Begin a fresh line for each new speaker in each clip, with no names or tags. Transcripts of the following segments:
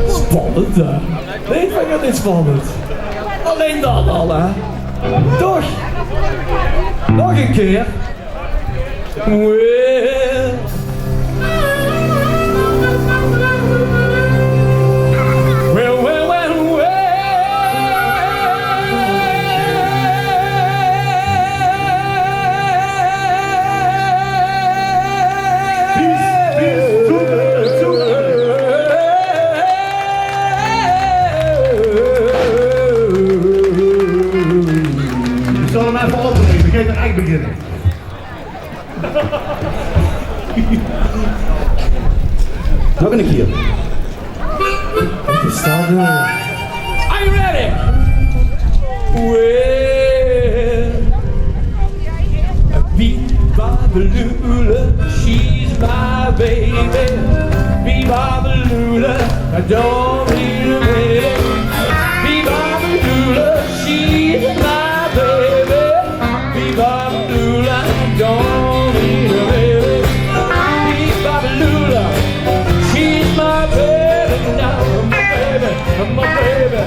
Spannend, hè? Nee, ik vind het niet spannend. Alleen dat al, hè? Toch? Nog een keer. Well. Well, well, well, well.
Ik zal hem even opnemen, ik ga er eigenlijk beginnen.
Nog een keer.
Are you ready? Well, Viva Lula, she's my baby. Viva Lula, I don't need a baby. Viva Lula, she's my baby. Viva Lula, I don't need a baby. Viva Lula, she's my baby now, my baby.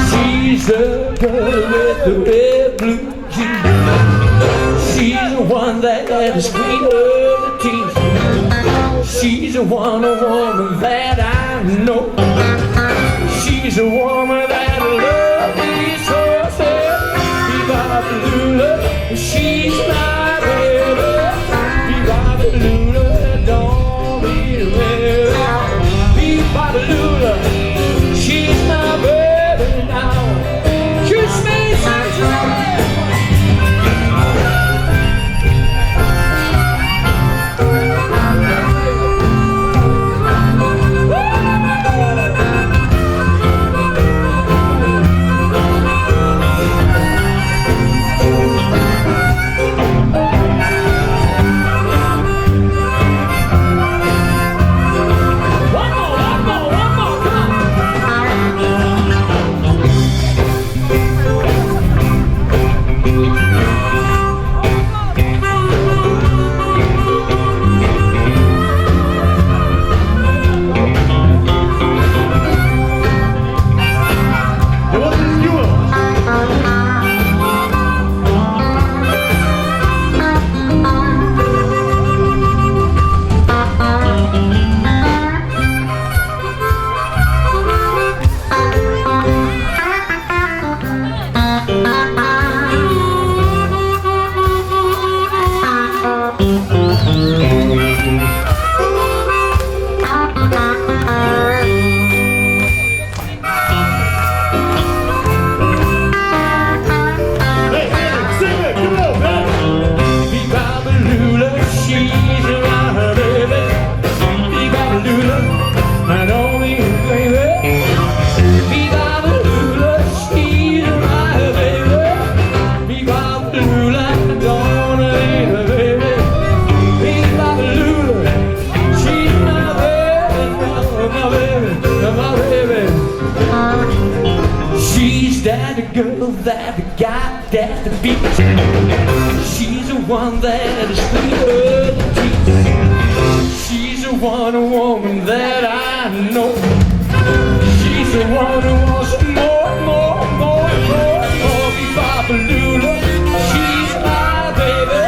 She's the girl with the red blue jeans. She's the one that is queen of the teens. She's the one, a woman that I know. She's a woman that loves these horses. Viva Lula, she's my baby. Viva Lula, don't be real. Viva Lula, she's my baby now. Guus Sjmeets. That got that beat. She's the one that is sweet of the teeth. She's the one, a woman that I know. She's the one who wants more. Viva Lula, she's my baby.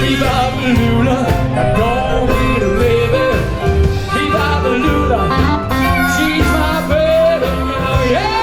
Viva Lula, don't need a baby. Viva Lula, she's my baby now, yeah.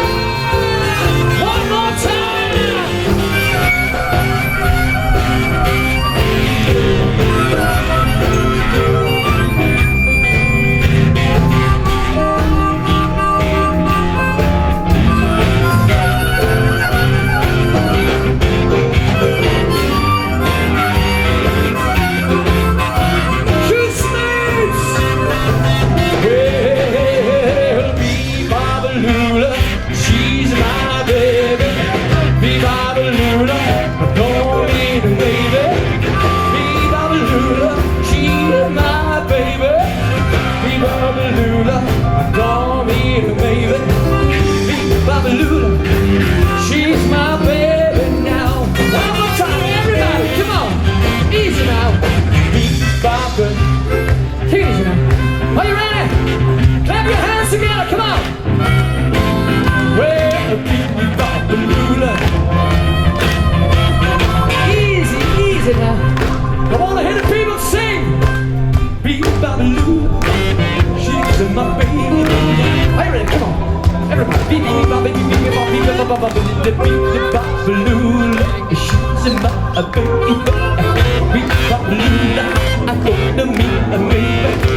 Lula, she's my baby. Viva Lula, I'm gonna meet a baby.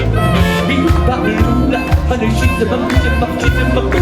Viva Lula, honey, she's my baby.